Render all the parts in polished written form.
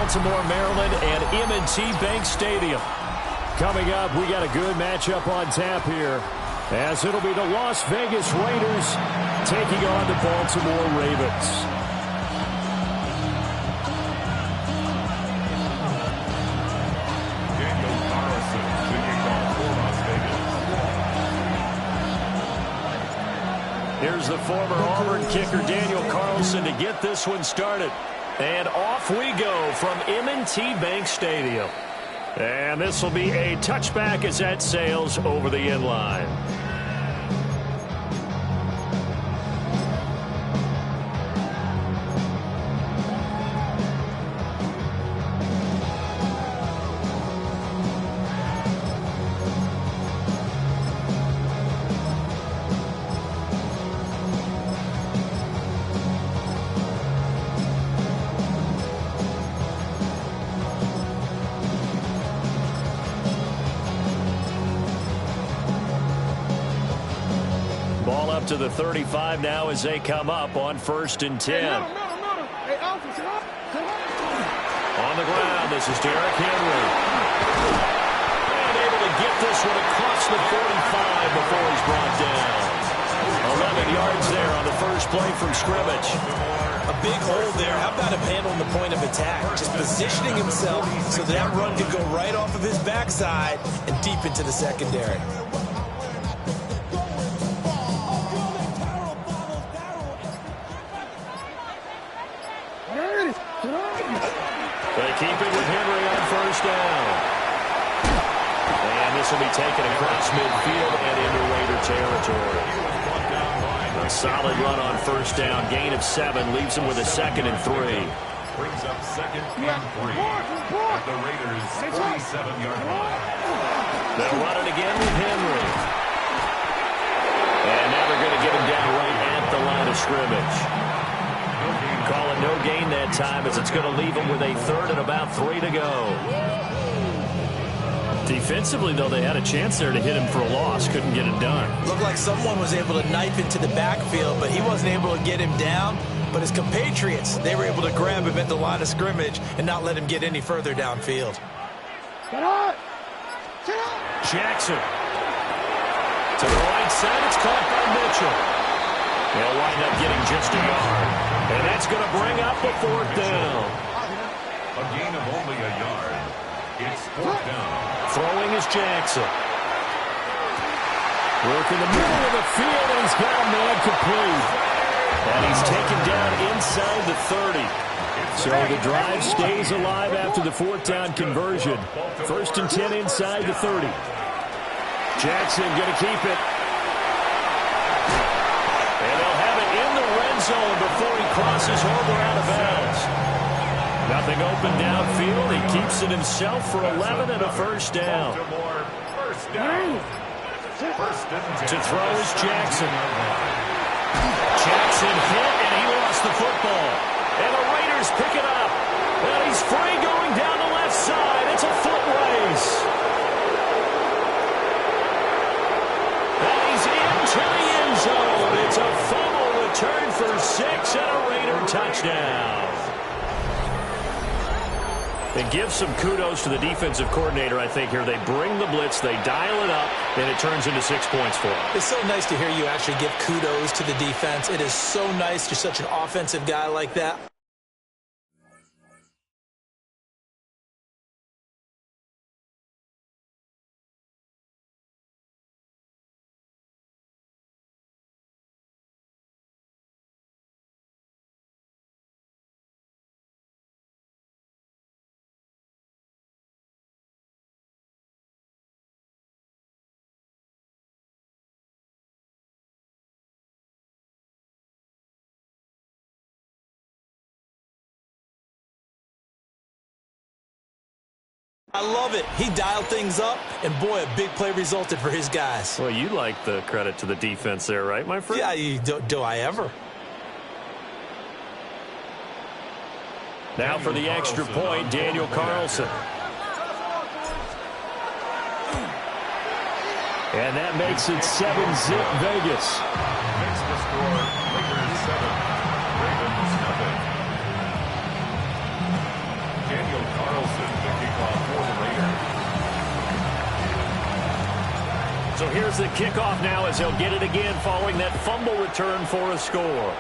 Baltimore, Maryland, and M&T Bank Stadium. Coming up, we got a good matchup on tap here, as it'll be the Las Vegas Raiders taking on the Baltimore Ravens. Here's the former Auburn kicker, Daniel Carlson, to get this one started. And off we go from M&T Bank Stadium. And this will be a touchback as that sails over the end line. Ball up to the 35 now as they come up on 1st and 10. On the ground, this is Derrick Henry. And able to get this one across the 45 before he's brought down. 11 yards there on the first play from scrimmage. A big hole there. How about him handling the point of attack? Just positioning himself so that run could go right off of his backside and deep into the secondary. They keep it with Henry on 1st down. And this will be taken across midfield and into Raider territory. A solid run on 1st down. Gain of 7 leaves him with a 2nd and 3. Brings up 2nd and 3 at the Raiders' 47-yard line. They'll run it again with Henry. And now they're going to get him down right at the line of scrimmage. Call it no gain that time, as it's going to leave him with a 3rd and about 3 to go. Defensively, though, they had a chance there to hit him for a loss. Couldn't get it done. Looked like someone was able to knife into the backfield, but he wasn't able to get him down. But his compatriots, they were able to grab him at the line of scrimmage and not let him get any further downfield. Jackson. To the right side, it's caught by Mitchell. They'll wind up getting just a yard. And that's going to bring up a 4th down. A gain of only a yard. It's 4th down. Throwing is Jackson. Work in the middle of the field, and he's got a man complete. And he's taken down inside the 30. So the drive stays alive after the 4th down conversion. 1st and 10 inside the 30. Jackson going to keep it. And they'll have it in the red zone before he crosses over out of bounds. Nothing open downfield. He keeps it himself for 11 and a 1st down. To throw is Jackson. Jackson hit, and he lost the football. And the Raiders pick it up. And he's free going down the left side. It's a foot race. And he's into the end zone. It's a fumble return for 6 and a Raider touchdown. And give some kudos to the defensive coordinator, I think, here. They bring the blitz, they dial it up, and it turns into 6 points for them. It's so nice to hear you actually give kudos to the defense. It is so nice. You're such an offensive guy like that. I love it. He dialed things up, and boy, a big play resulted for his guys. Well, you like the credit to the defense there, right, my friend? Yeah, do I ever? Now for the extra point, Daniel Carlson. And that makes it 7-zip Vegas. Makes the score Raiders 7, Ravens nothing. Daniel So here's the kickoff now as they'll get it again following that fumble return for a score.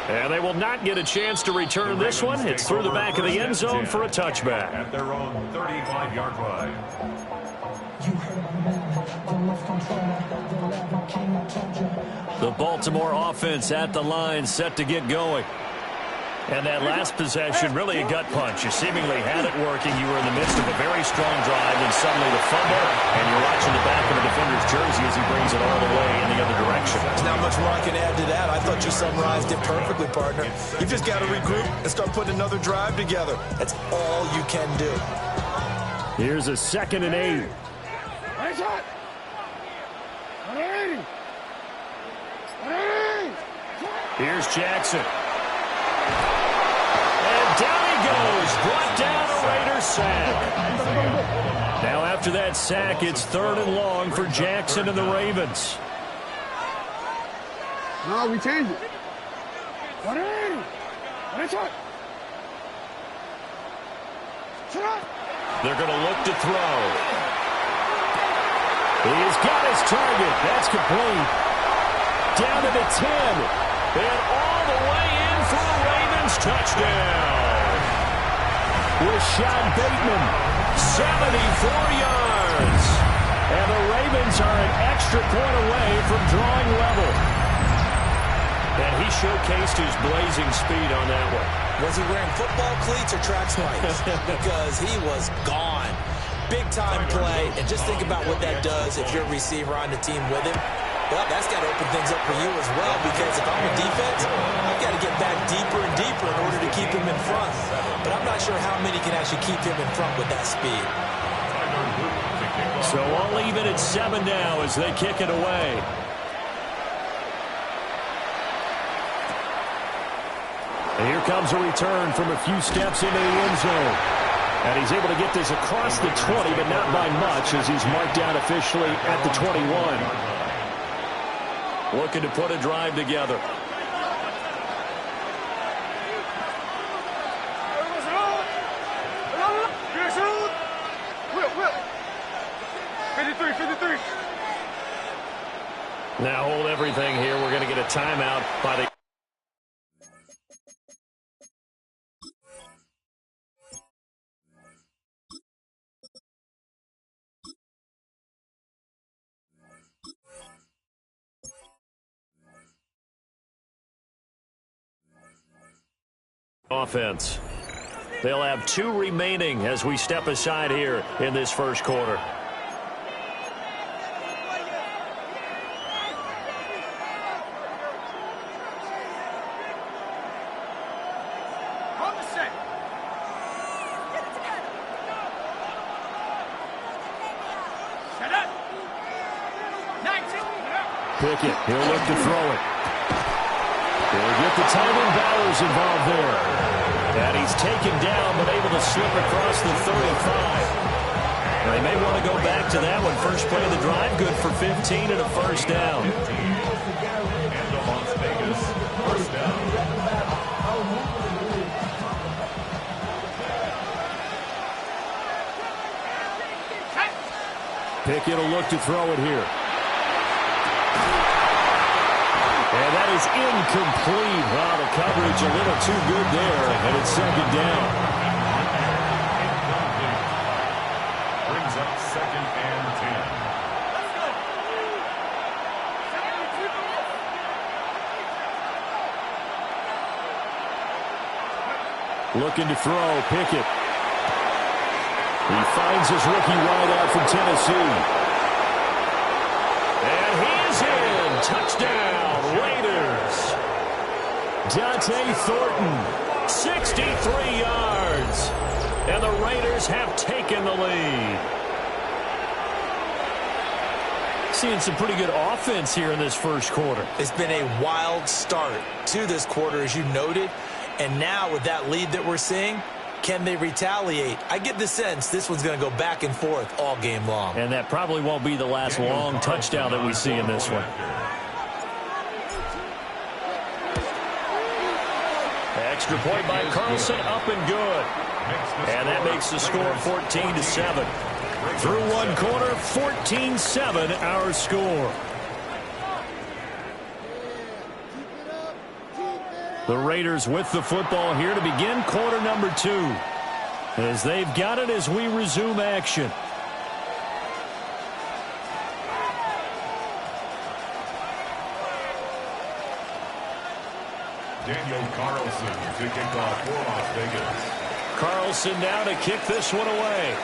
And they will not get a chance to return this one. It's through the back of the end zone for a touchback. At their own 35-yard line. The Baltimore offense at the line, set to get going. And that last possession, really a gut punch. You seemingly had it working. You were in the midst of a very strong drive, and suddenly the fumble, and you're watching the back of the defender's jersey as he brings it all the way in the other direction. There's not much more I can add to that. I thought you summarized it perfectly, partner. You just got to regroup and start putting another drive together. That's all you can do. Here's a 2nd and 8. Nice shot. 180. 180. Here's Jackson. And down he goes. Brought down a Raiders sack. Now after that sack, it's 3rd and long for Jackson and the Ravens. No, we changed it. 180. Nice shot. Shot. They're going to look to throw. He's got his target. That's complete. Down to the 10. And all the way in for a Ravens touchdown. Rashad Bateman, 74 yards. And the Ravens are an extra point away from drawing level. And he showcased his blazing speed on that one. Was he wearing football cleats or track spikes? Because he was gone. Big-time play, and just think about what that does if you're a receiver on the team with him. Well, that's got to open things up for you as well, because if I'm a defense, I've got to get back deeper and deeper in order to keep him in front. But I'm not sure how many can actually keep him in front with that speed. So I'll leave it at 7 now as they kick it away. And here comes a return from a few steps into the end zone. And he's able to get this across the 20, but not by much, as he's marked down officially at the 21. Looking to put a drive together. Now hold everything here. We're going to get a timeout by the... offense. They'll have 2 remaining as we step aside here in this first quarter. Pickett, he'll look to throw it. He'll get the tight end Bowers involved there. And he's taken down, but able to slip across the 35. Now, they may want to go back to that one. First play of the drive, good for 15 and a first down. And the Las Vegas first down. Pickett will look to throw it here. And that is incomplete. Wow, the coverage a little too good there, and it's 2nd down. Brings up 2nd and 10. Looking to throw, Pickett. He finds his rookie wideout from Tennessee. And he is in. Touchdown, Raiders. Dante Thornton, 63 yards. And the Raiders have taken the lead. Seeing some pretty good offense here in this first quarter. It's been a wild start to this quarter, as you noted. And now with that lead that we're seeing, can they retaliate? I get the sense this one's going to go back and forth all game long. And that probably won't be the last long touchdown that we see in this one. Extra point by Carlson, up and good. And that makes the score 14-7. Through one quarter, 14-7 our score. The Raiders with the football here to begin quarter number 2. As they've got it as we resume action. Daniel Carlson to kick off for Las Vegas. Carlson now to kick this one away.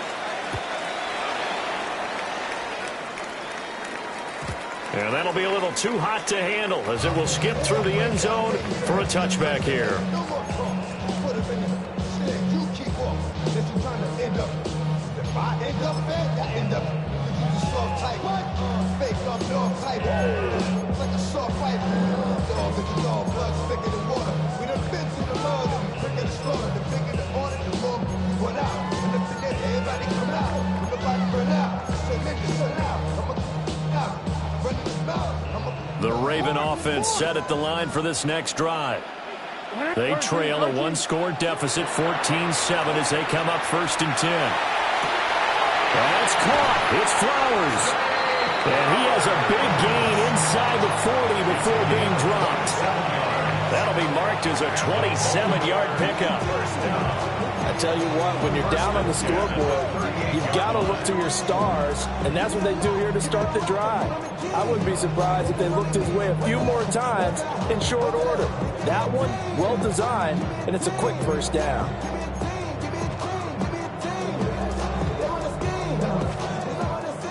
And that'll be a little too hot to handle as it will skip through the end zone for a touchback here. The Raven offense set at the line for this next drive. They trail a one-score deficit, 14-7, as they come up 1st and 10. That's caught. It's Flowers. And he has a big gain inside the 40 before being dropped. That'll be marked as a 27-yard pickup. I tell you what, when you're down on the scoreboard, you've got to look to your stars, and that's what they do here to start the drive. I wouldn't be surprised if they looked his way a few more times in short order. That one, well designed, and it's a quick first down.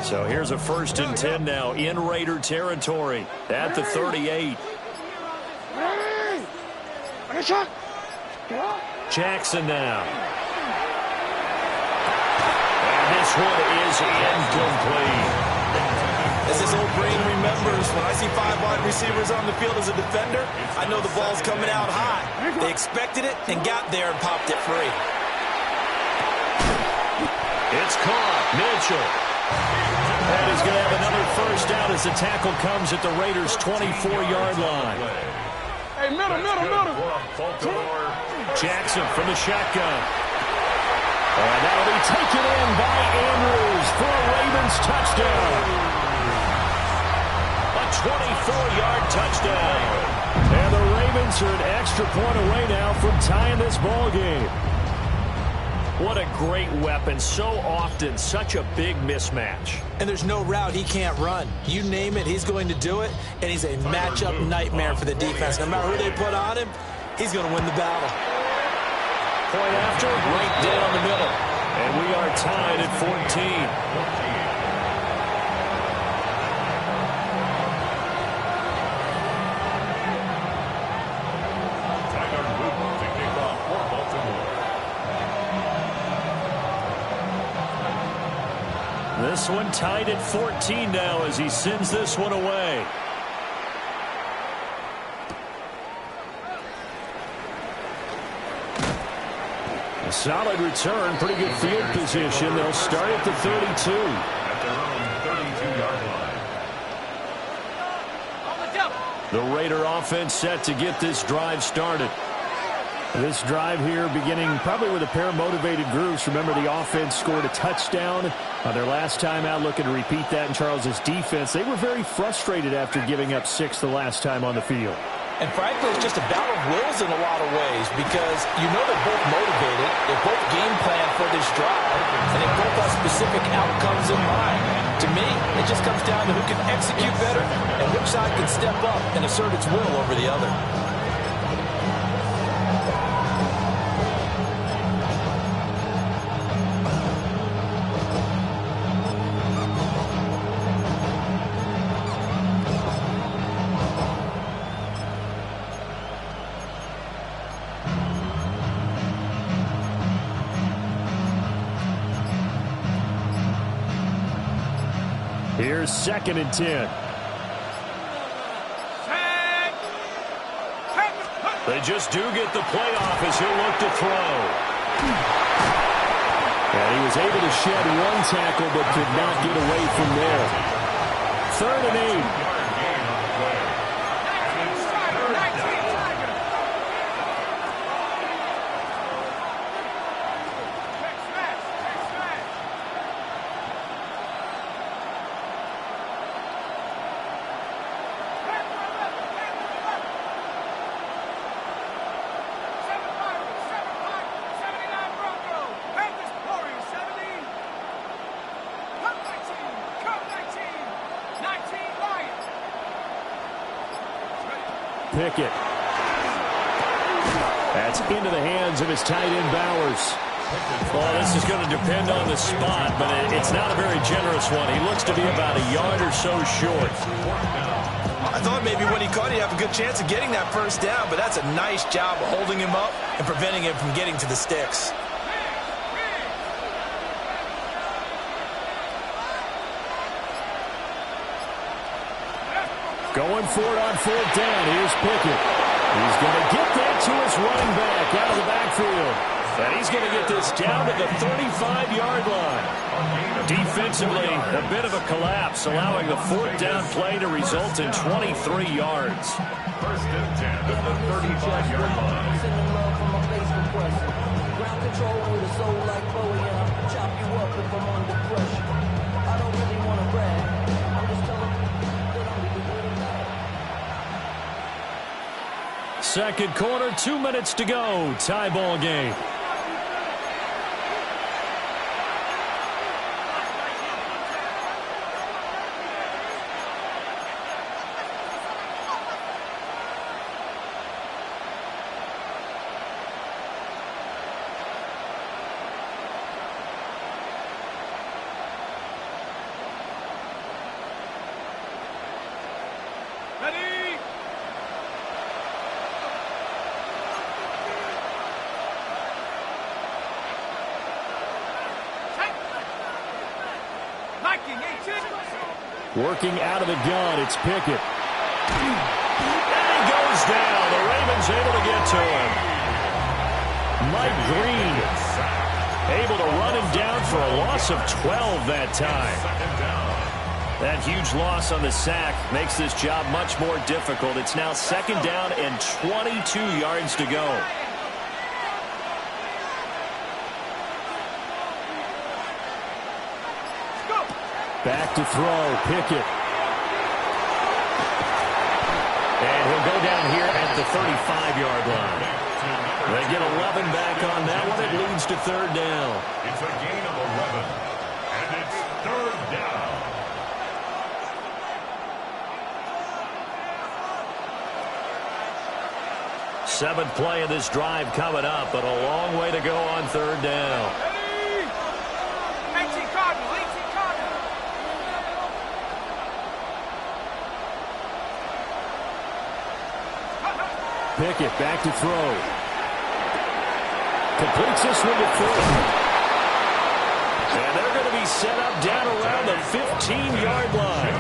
So here's a 1st and 10 now in Raider territory at the 38. Jackson now. And this one is incomplete. As his old brain remembers, when I see 5 wide receivers on the field as a defender, I know the ball's coming out high. They expected it and got there and popped it free. It's caught. Mitchell. And he's going to have another first down as the tackle comes at the Raiders' 24-yard line. Hey, middle. Jackson from the shotgun. And that'll be taken in by Andrews for a Ravens touchdown. A 24-yard touchdown. And the Ravens are an extra point away now from tying this ball game. What a great weapon. So often, such a big mismatch. And there's no route he can't run. You name it, he's going to do it. And he's a matchup nightmare for the defense. No matter who they put on him, he's going to win the battle. Point after, right down the middle. And we are tied at 14. This one tied at 14 now as he sends this one away. A solid return, pretty good field position. They'll start at the 32. At their own 32-yard line. The Raider offense set to get this drive started. This drive here beginning probably with a pair of motivated groups. Remember, the offense scored a touchdown on their last time out, looking to repeat that in Charles's defense. They were very frustrated after giving up 6 the last time on the field. And frankly, it's just a battle of wills in a lot of ways because you know they're both motivated, they're both game planned for this drive, and they both have specific outcomes in mind. To me, it just comes down to who can execute better and which side can step up and assert its will over the other. Here's 2nd and 10. They just do get the playoff as he'll look to throw. And he was able to shed one tackle but could not get away from there. 3rd and 8. Pickett. That's into the hands of his tight end, Bowers. Well, this is going to depend on the spot, but it's not a very generous one. He looks to be about a yard or so short. I thought maybe when he caught, he'd have a good chance of getting that first down, but that's a nice job of holding him up and preventing him from getting to the sticks. Going for it on fourth down. Here's Pickett. He's going to get that to his running back out of the backfield. And he's going to get this down to the 35-yard line. Defensively, a bit of a collapse, allowing the fourth down play to result in 23 yards. First and 10 at the 35-yard line. Ground control with a soul like Bowie, and I'll chop you up if I'm under pressure. I don't really want to brag. I'm just telling you that I'm really good at that. Second quarter, 2 minutes to go. Tie ball game. Ready? Liking 18. Working out of the gun, it's Pickett. And he goes down. The Ravens able to get to him. Mike Green able to run him down for a loss of 12 that time. That huge loss on the sack makes this job much more difficult. It's now second down and 22 yards to go. Back to throw, Pickett. And he'll go down here at the 35-yard line. They get 11 back on that one. It leads to third down. It's a gain of 11, and it's third down. Seventh play of this drive coming up, but a long way to go on third down. Ready? 18 Cardinal, 18 Cardinal. Pickett back to throw. Completes this one to Fulton. And they're going to be set up down around the 15-yard line.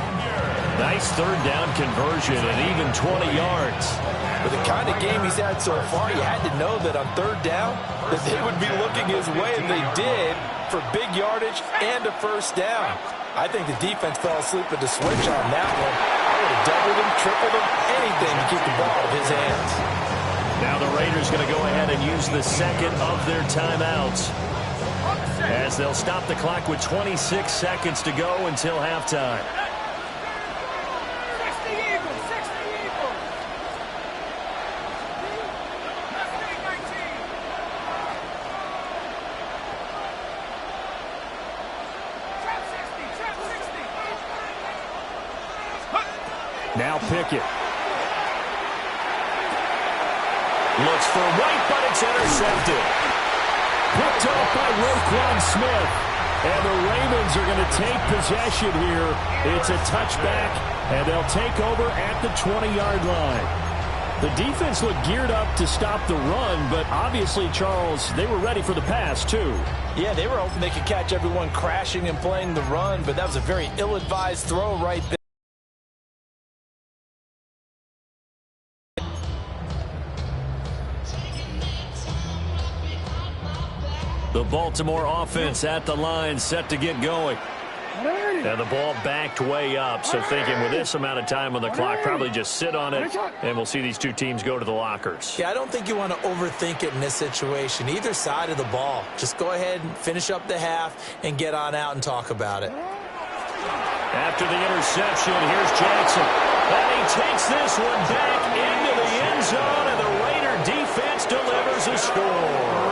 Nice third down conversion and even 20 yards. With the kind of game he's had so far, you had to know that on third down that they would be looking his way, and they did, for big yardage and a first down. I think the defense fell asleep at the switch on that one. I would have doubled him, tripled him, anything to keep the ball out of his hands. Now the Raiders going to go ahead and use the second of their timeouts, as they'll stop the clock with 26 seconds to go until halftime. 60 Eagles, 60 Eagles. Let's take 19. Trap 60, trap 60. Now Pickett. Looks for White, but it's intercepted. Picked off by Roquan Smith. And the Ravens are going to take possession here. It's a touchback, and they'll take over at the 20-yard line. The defense looked geared up to stop the run, but obviously, Charles, they were ready for the pass, too. Yeah, they were hoping they could catch everyone crashing and playing the run, but that was a very ill-advised throw right there. The Baltimore offense at the line, set to get going. And the ball backed way up, so thinking with this amount of time on the clock, probably just sit on it, and we'll see these two teams go to the lockers. Yeah, I don't think you want to overthink it in this situation. Either side of the ball. Just go ahead and finish up the half and get on out and talk about it. After the interception, here's Jackson. And he takes this one back into the end zone, and the Raider defense delivers a score.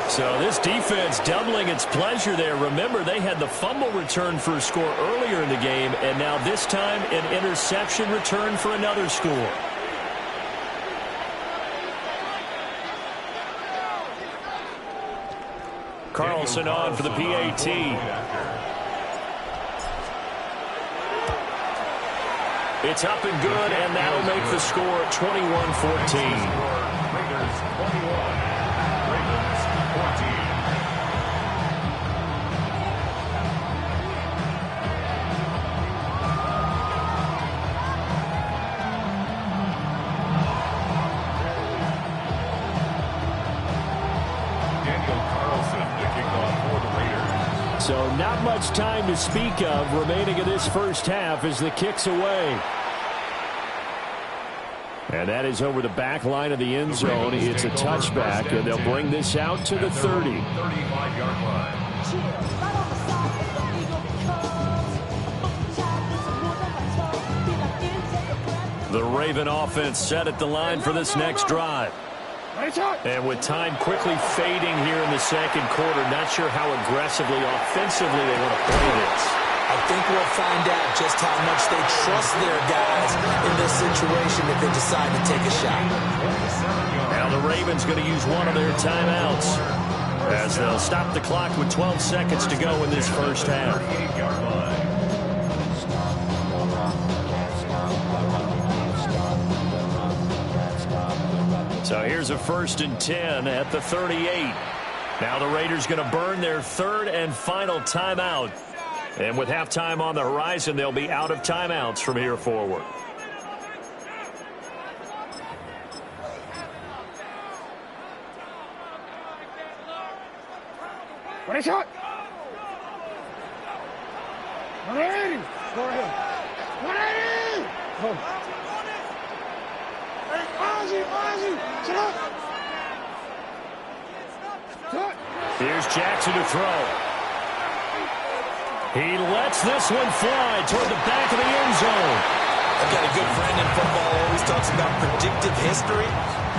So this defense doubling its pleasure there. Remember, they had the fumble return for a score earlier in the game, and now this time an interception return for another score. Carlson on for the PAT. It's up and good, and that'll make the score 21-14. Raiders 21, Ravens 14. So not much time to speak of remaining in this first half as the kick's away. And that is over the back line of the end zone. It's a touchback, and they'll bring this out to the 30. 35-yard line. The Raven offense set at the line for this next drive. And with time quickly fading here in the second quarter, not sure how aggressively, offensively they want to play this. I think we'll find out just how much they trust their guys in this situation if they decide to take a shot. Now the Ravens going to use one of their timeouts as they'll stop the clock with 12 seconds to go in this first half. So here's a 1st and 10 at the 38. Now the Raiders going to burn their third and final timeout. And with halftime on the horizon, they'll be out of timeouts from here forward. What is shot? 180. Go ahead. 180. Go. Hey, Ozzy. Sit up. Here's Jackson to throw. He lets this one fly toward the back of the end zone. I've got a good friend in football, always talks about predictive history.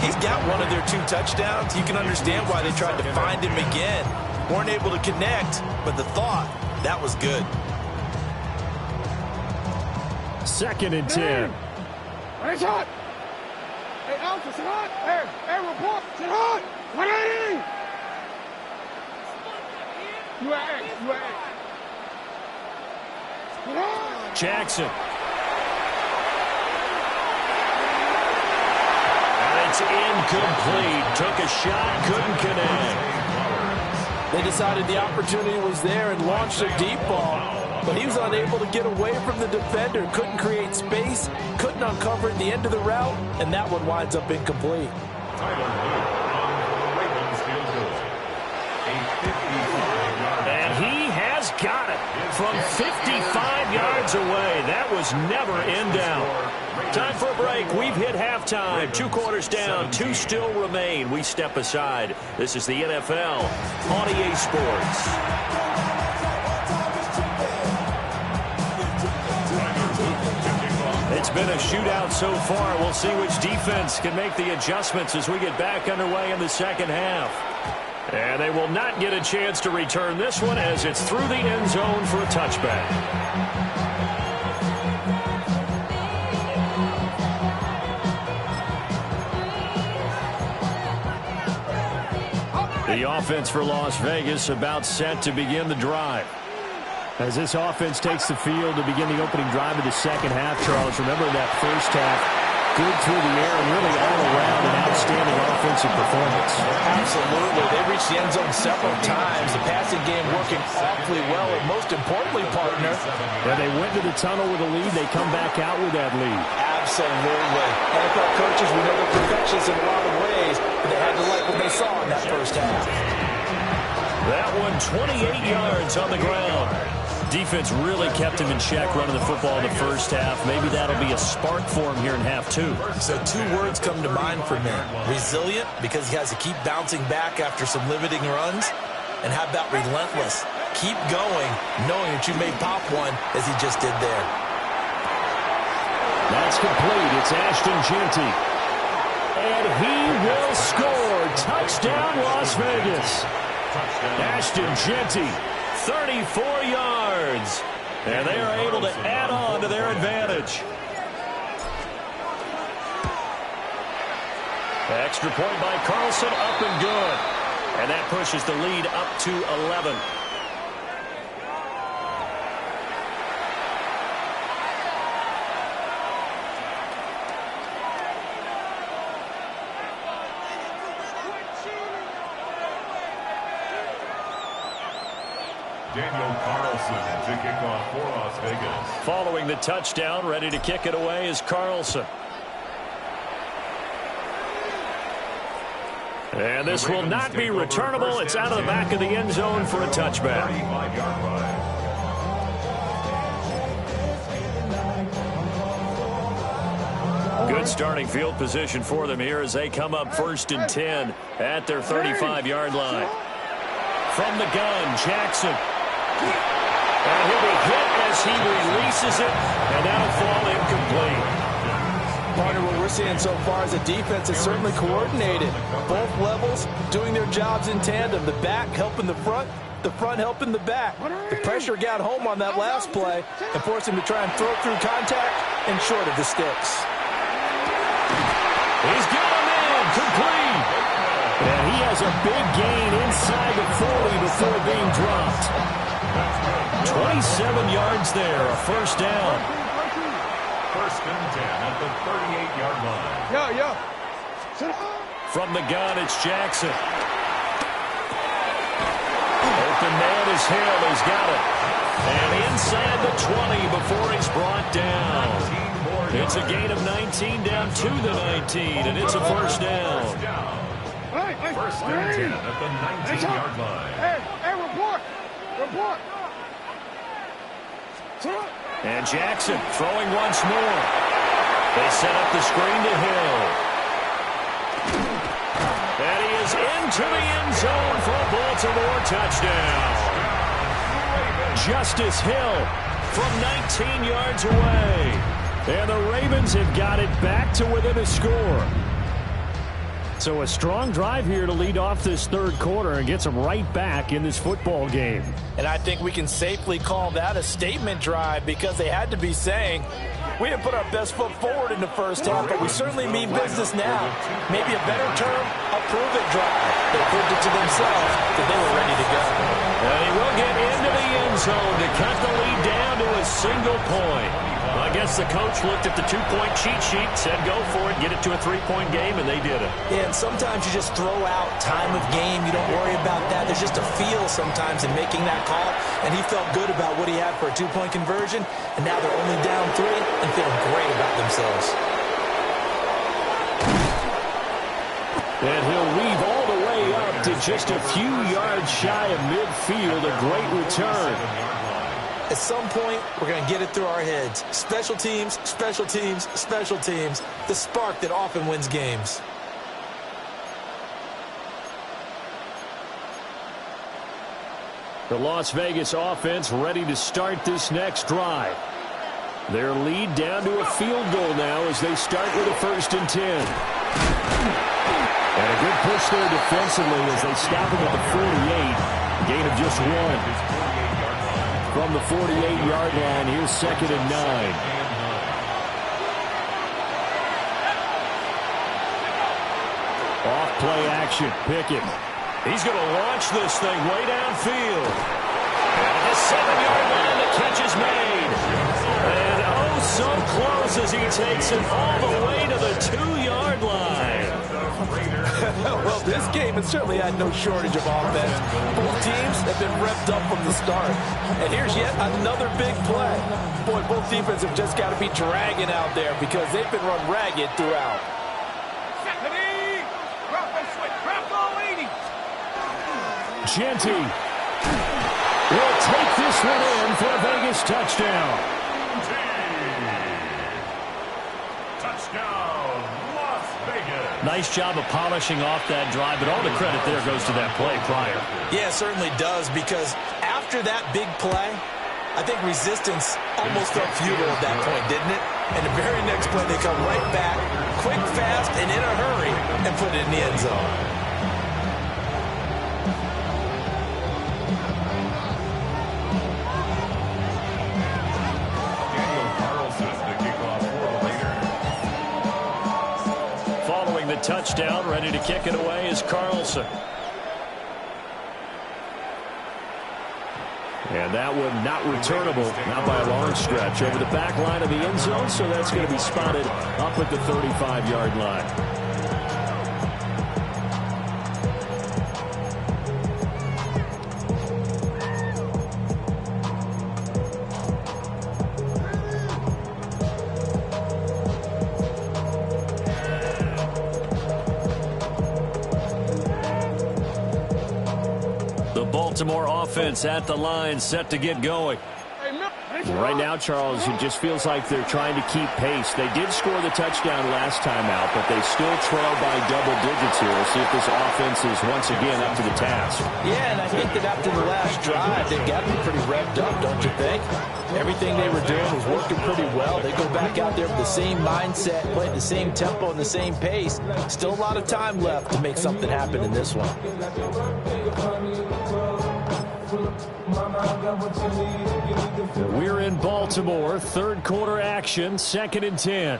He's got one of their 2 touchdowns. You can understand why they tried to find him again. Weren't able to connect, but the thought, that was good. 2nd and 10. Hey, shot. Hey, Alpha, sit hot. Hey, report, sit hot. 180. You at A. Jackson. And it's incomplete. Took a shot, couldn't connect. They decided the opportunity was there and launched a deep ball, but he was unable to get away from the defender, couldn't create space, couldn't uncover at the end of the route, and that one winds up incomplete. And he has got it from 55 yards away. That was never in doubt. Time for a break. We've hit halftime. 2 quarters down. 2 still remain. We step aside. This is the NFL on EA Sports. It's been a shootout so far. We'll see which defense can make the adjustments as we get back underway in the second half. And they will not get a chance to return this one as it's through the end zone for a touchback. The offense for Las Vegas about set to begin the drive. As this offense takes the field to begin the opening drive of the second half, Charles, remember that first half, good through the air and really all around an outstanding offensive performance. Absolutely. They reached the end zone several times. The passing game working awfully well, and most importantly, partner, when they went to the tunnel with a lead, they come back out with that lead. Absolutely. NFL coaches, we know they're perfectionists in a lot of ways, but they had to like what they saw in that first half. That one 28 yards on the ground. Defense really kept him in check running the football in the first half. Maybe that'll be a spark for him here in half 2. So 2 words come to mind for me. Resilient, because he has to keep bouncing back after some limiting runs. And how about relentless? Keep going, knowing that you may pop one as he just did there. That's complete. It's Ashton Jeanty. And he will score. Touchdown, Las Vegas. Ashton Jeanty, 34 yards. And they are able to add on to their advantage. Extra point by Carlson, up and good. And that pushes the lead up to 11. Daniel Carlson to kick off for Las Vegas. Following the touchdown, ready to kick it away is Carlson. And this will not be returnable. It's out of the back of the end zone for a touchback. 35-yard line. Good starting field position for them here as they come up 1st and 10 at their 35-yard line. From the gun, Jackson. And he'll be hit as he releases it, and that'll fall incomplete. Partner, what we're seeing so far is the defense is certainly coordinated. Both levels doing their jobs in tandem. The back helping the front helping the back. The pressure got home on that last play and forced him to try and throw through contact and short of the sticks. He's got a man complete. And he has a big gain inside the 40 before being dropped. 27 yards there, a first down. 1st and 10 at the 38-yard line. From the gun, it's Jackson. Open man is Hill. He's got it. And inside the 20 before he's brought down. It's a gain of 19 down to the 19, and it's a first down. 1st and 10 at the 19-yard line. Hey, report. And Jackson throwing once more. They set up the screen to Hill. And he is into the end zone for a Baltimore touchdown. Justice Hill from 19 yards away. And the Ravens have got it back to within a score. So a strong drive here to lead off this third quarter and gets them right back in this football game. And I think we can safely call that a statement drive because they had to be saying, we didn't put our best foot forward in the first half, but we certainly mean business now. Maybe a better term, a prove-it drive. They proved it to themselves that they were ready to go. And he will get into the end zone to cut the lead down to a single point. I guess the coach looked at the two-point cheat sheet, said go for it, get it to a three-point game, and they did it. Yeah, and sometimes you just throw out time of game. You don't worry about that. There's just a feel sometimes in making that call, and he felt good about what he had for a two-point conversion, and now they're only down 3 and feeling great about themselves. And he'll weave all the way up to just a few yards shy of midfield. A great return. At some point, we're going to get it through our heads. Special teams, special teams, special teams. The spark that often wins games. The Las Vegas offense ready to start this next drive. Their lead down to a field goal now as they start with a 1st and 10. And a good push there defensively as they stop him at the 48. Gain of just 1. From the 48-yard line, here's 2nd and 9. Off play action, Pickett. He's going to launch this thing way downfield. And at the 7-yard line, the catch is made. And oh, so close as he takes it all the way to the 2-yard line. Well, this game has certainly had no shortage of offense. Both teams have been revved up from the start. And here's yet another big play. Boy, both defenses have just got to be dragging out there because they've been run ragged throughout. Genty will take this one in for a Vegas touchdown. Touchdown, Las Vegas. Nice job of polishing off that drive, but all the credit there goes to that play prior. Yeah, it certainly does, because after that big play, I think resistance almost felt futile at that point, didn't it? And the very next play, they come right back, quick, fast, and in a hurry, and put it in the end zone. Touchdown, ready to kick it away is Carlson. And that one not returnable, not by a long stretch, over the back line of the end zone, so that's going to be spotted up at the 35-yard line. Baltimore offense at the line, set to get going. Right now, Charles, it just feels like they're trying to keep pace. They did score the touchdown last time out, but they still trail by double digits here. We'll see if this offense is once again up to the task. Yeah, and I think that after the last drive, they've got to be pretty revved up, don't you think? Everything they were doing was working pretty well. They go back out there with the same mindset, playing the same tempo and the same pace. Still a lot of time left to make something happen in this one. We're in Baltimore, third quarter action, 2nd and 10.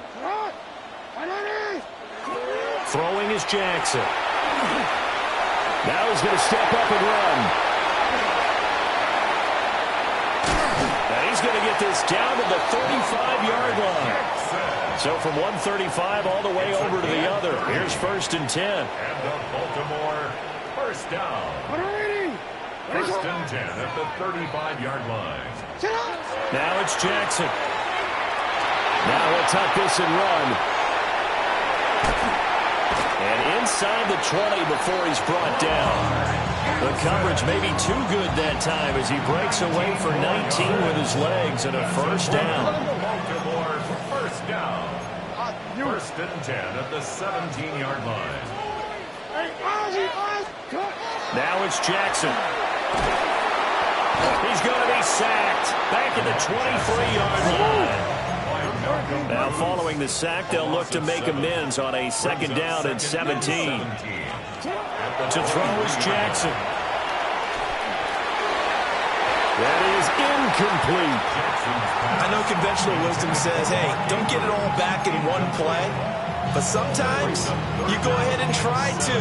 Throwing is Jackson. Now he's going to step up and run. And he's going to get this down to the 35-yard line. So from 135 all the way over to the other. Here's 1st and 10. And the Baltimore first down. First and 10 at the 35-yard line. Now it's Jackson. Now he'll tuck this and run. And inside the 20 before he's brought down. The coverage may be too good that time as he breaks away for 19 with his legs and a first down. Baltimore first down. First and 10 at the 17-yard line. Now it's Jackson. He's going to be sacked back at the 23-yard line. Now following the sack, they'll look to make amends on a 2nd down and 17. To throw is Jackson. That is incomplete. I know conventional wisdom says, hey, don't get it all back in one play. But sometimes you go ahead and try to.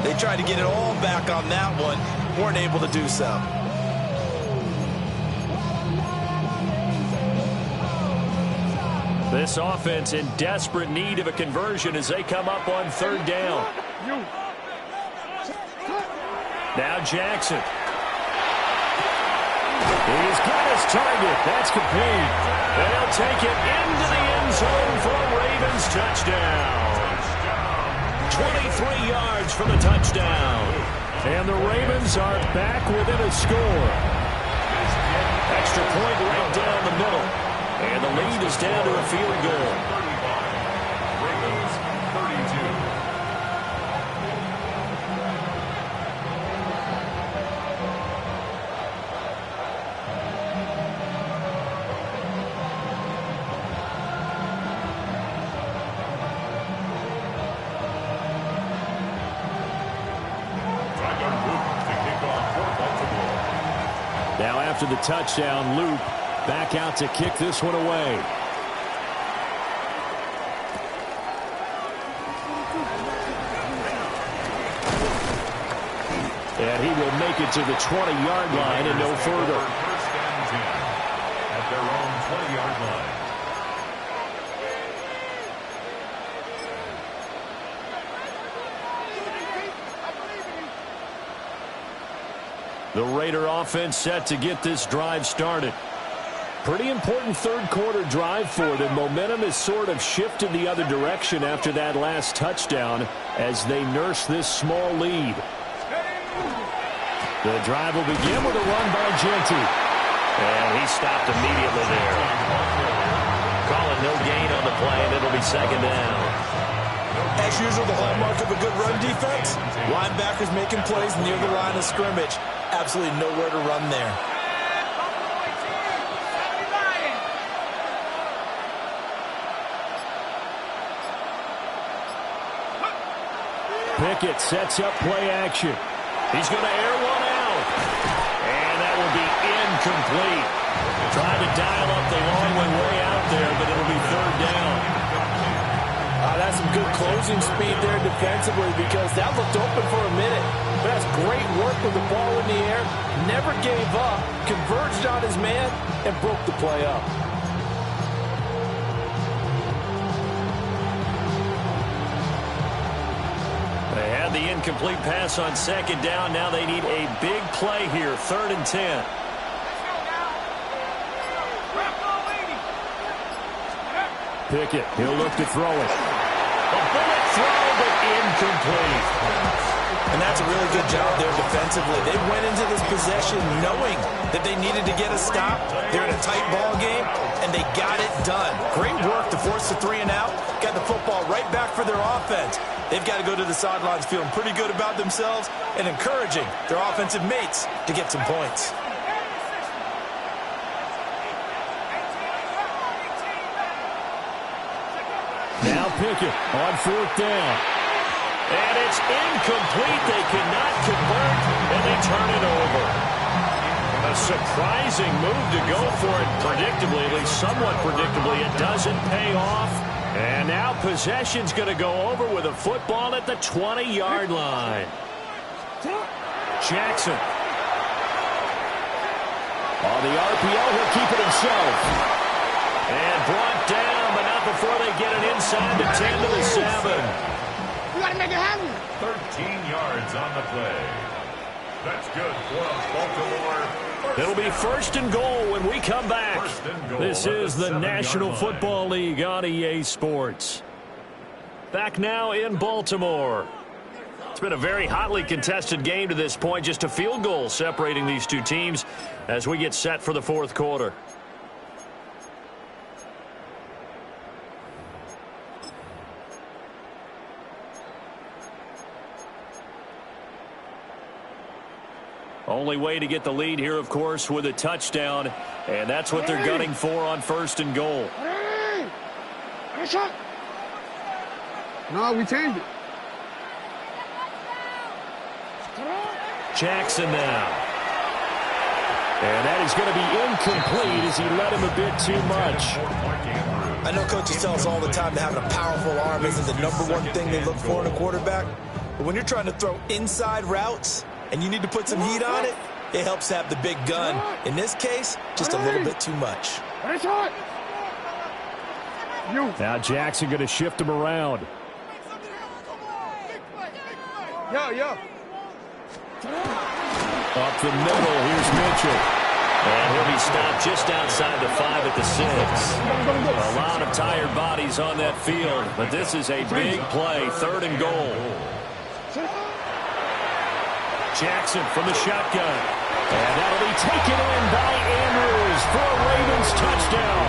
They tried to get it all back on that one. Weren't able to do so. This offense in desperate need of a conversion as they come up on 3rd down. Now Jackson. He's got his target. That's complete. And he'll take it into the end zone for a Ravens touchdown. 23 yards from the touchdown. And the Ravens are back within a score. Extra point right down the middle. And the lead is down to a field goal. Ravens 32. Now after the touchdown, Luke back out to kick this one away. And he will make it to the 20-yard line and no further. First and 10 at their own 20-yard line. The Raider offense set to get this drive started. Pretty important third quarter drive for them. Momentum has sort of shifted the other direction after that last touchdown as they nurse this small lead. The drive will begin with a run by Genty. And he stopped immediately there. Calling no gain on the play, and it'll be 2nd down. As usual, the hallmark of a good run defense, linebackers making plays near the line of scrimmage. Absolutely nowhere to run there. Pickett sets up play action. He's going to air one out. And that will be incomplete. Trying to dial up the long way out there, but it'll be 3rd down. That's some good closing speed there defensively because that looked open for a minute. But that's great work with the ball in the air. Never gave up, converged on his man, and broke the play up. They had the incomplete pass on second down. Now they need a big play here, 3rd and 10. Pickett, he'll look to throw it. A bullet throw, but incomplete. And that's a really good job there defensively. They went into this possession knowing that they needed to get a stop. They're in a tight ball game, and they got it done. Great work to force the 3 and out. Got the football right back for their offense. They've got to go to the sidelines feeling pretty good about themselves and encouraging their offensive mates to get some points. Now Pickett on 4th down. And it's incomplete. They cannot convert, and they turn it over. A surprising move to go for it predictably, at least somewhat predictably. It doesn't pay off. And now possession's going to go over with a football at the 20-yard line. Jackson. On the RPO, he'll keep it himself. And brought down, but not before they get it inside the 10 to the 7. You got to make it happen. 13 yards on the play. That's good for Baltimore. It'll be 1st and goal when we come back. This is the National Football League on EA Sports. Back now in Baltimore. It's been a very hotly contested game to this point. Just a field goal separating these two teams as we get set for the 4th quarter. Only way to get the lead here, of course, with a touchdown. And that's what they're gunning for on 1st and goal. Hey, shot. No, we changed it. Jackson now. And that is going to be incomplete as he led him a bit too much. I know coaches tell us all the time that having a powerful arm isn't the #1 thing they look for in a quarterback. But when you're trying to throw inside routes and you need to put some heat on it, it helps to have the big gun. In this case, just a little bit too much. Now Jackson going to shift him around. Yo. Up the middle, here's Mitchell. And he'll be stopped just outside the 5 at the 6. A lot of tired bodies on that field, but this is a big play, 3rd and goal. Jackson from the shotgun. And that'll be taken in by Andrews for a Ravens touchdown.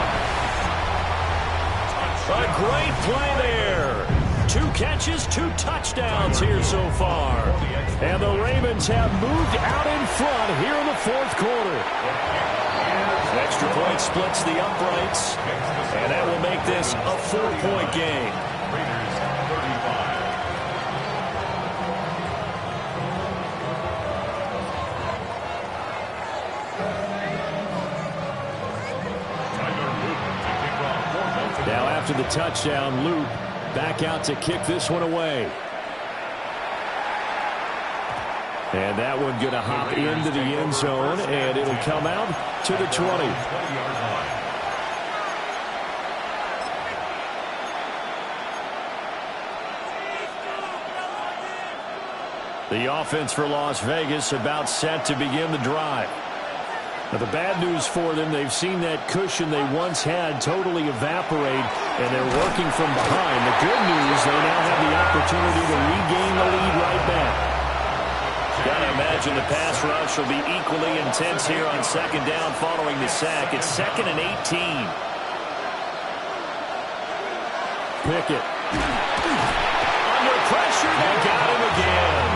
A great play there. 2 catches, 2 touchdowns here so far. And the Ravens have moved out in front here in the 4th quarter. Extra point splits the uprights. And that will make this a 4-point game. Now after the touchdown, Luke back out to kick this one away. And that one going to hop into the end zone, and it'll come out to the 20. The offense for Las Vegas about set to begin the drive. Now, the bad news for them, they've seen that cushion they once had totally evaporate, and they're working from behind. The good news, they now have the opportunity to regain the lead right back. Gotta imagine the pass rush will be equally intense here on 2nd down following the sack. It's 2nd and 18. Pickett. Under pressure, they got him again.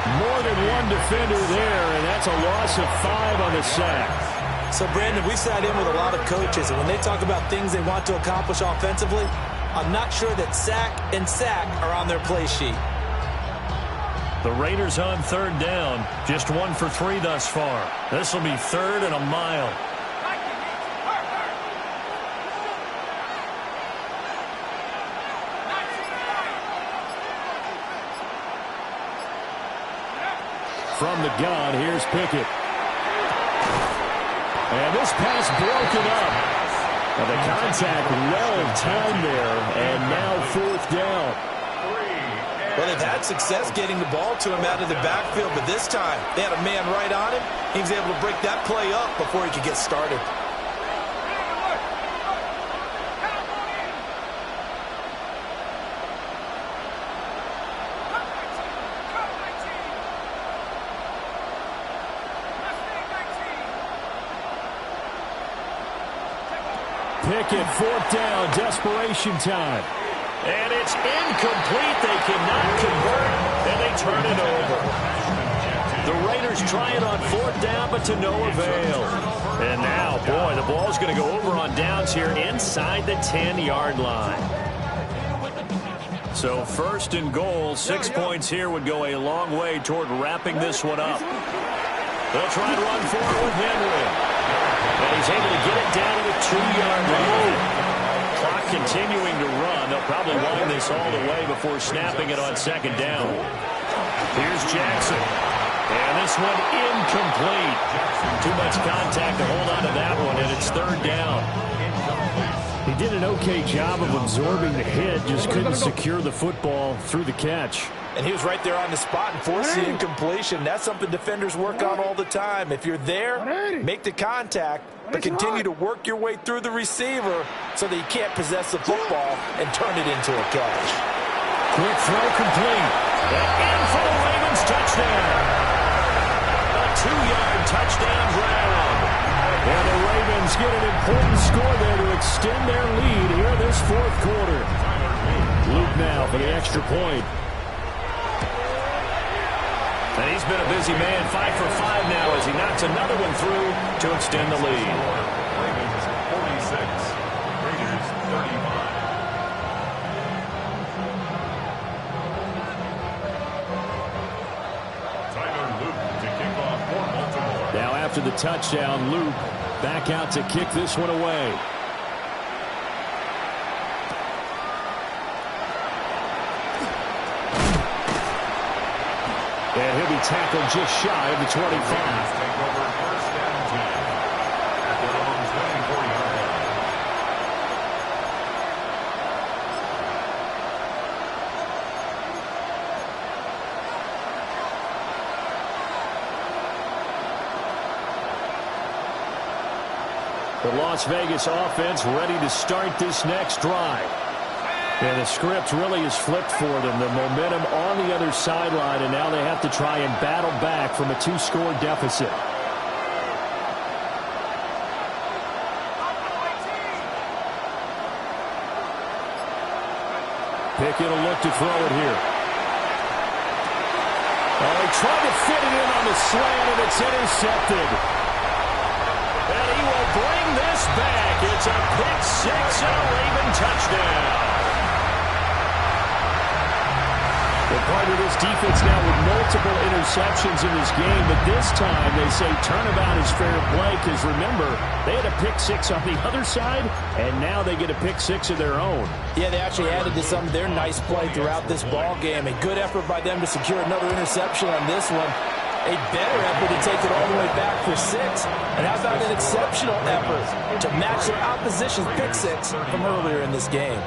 More than one defender there, and that's a loss of 5 on the sack. So, Brandon, we sat in with a lot of coaches, and when they talk about things they want to accomplish offensively, I'm not sure that sack and sack are on their play sheet. The Raiders on 3rd down, just 1 for 3 thus far. This will be 3rd and a mile. from the gun. Here's Pickett. And this pass broken up. And the contact well timed there, and now fourth down. Well, they've had success getting the ball to him out of the backfield, but this time they had a man right on him. He was able to break that play up before he could get started. Pickett, fourth down, desperation time. And it's incomplete. They cannot convert, and they turn it over. The Raiders trying on fourth down, but to no avail. And now, boy, the ball's going to go over on downs here inside the 10-yard line. So first and goal, 6 points here would go a long way toward wrapping this one up. They'll try and run forward with Henry. And he's able to get it down to the 2-yard line. Clock continuing to run. They'll probably wind this all the way before snapping it on second down. Here's Jackson. And this one incomplete. Too much contact to hold on to that one, and it's third down. He did an okay job of absorbing the hit, just couldn't secure the football through the catch. And he was right there on the spot and forced the incompletion. That's something defenders work on all the time. If you're there, make the contact, but continue to work your way through the receiver so that you can't possess the football and turn it into a catch. Quick throw complete. And in for the Ravens touchdown. A 2-yard touchdown ground. And the Ravens get an important score there to extend their lead here this fourth quarter. Luke now for the extra point. And he's been a busy man, 5 for 5 now as he knocks another one through to extend the lead. Ravens 46, Raiders 35. Tyler Luke to kick off for Baltimore. Now after the touchdown, Luke back out to kick this one away. And he'll be tackled just shy of the 25. Take over first and 10 at their own 24-yard line. The Las Vegas offense ready to start this next drive. And the script really is flipped for them. The momentum on the other sideline, and now they have to try and battle back from a 2-score deficit. Pickett will look to throw it here. Oh, he tried to fit it in on the slant, and it's intercepted. And he will bring this back. It's a pick six and a Raven touchdown. Well, part of this defense now with multiple interceptions in this game, but this time they say turnabout is fair play because, remember, they had a pick six on the other side, and now they get a pick six of their own. Yeah, they actually added to some of their nice play throughout this ball game. A good effort by them to secure another interception on this one. A better effort to take it all the way back for 6. And how about an exceptional effort to match their opposition's pick six from earlier in this game.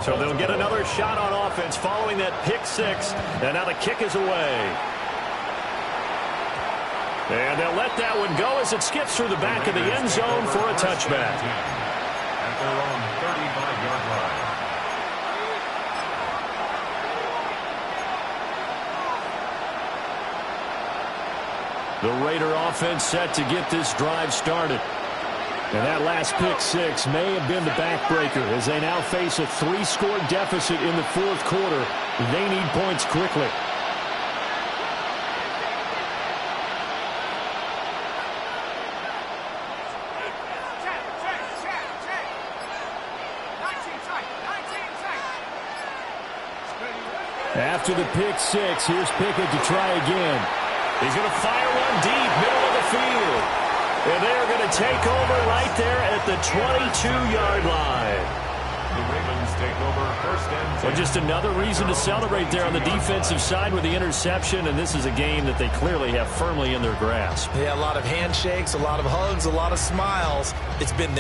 So they'll get another shot on offense following that pick six. And now the kick is away. And they'll let that one go as it skips through the back of the end zone for a touchback. At their own 35-yard line. The Raider offense set to get this drive started. And that last pick six may have been the backbreaker as they now face a 3-score deficit in the fourth quarter. They need points quickly. After the pick six, here's Pickett to try again. He's going to fire one deep, middle of the field. And they're going to take over right there at the 22-yard line. The Ravens take over 1st and 10. Well, just another reason to celebrate there on the defensive side with the interception, and this is a game that they clearly have firmly in their grasp. Yeah, a lot of handshakes, a lot of hugs, a lot of smiles. It's been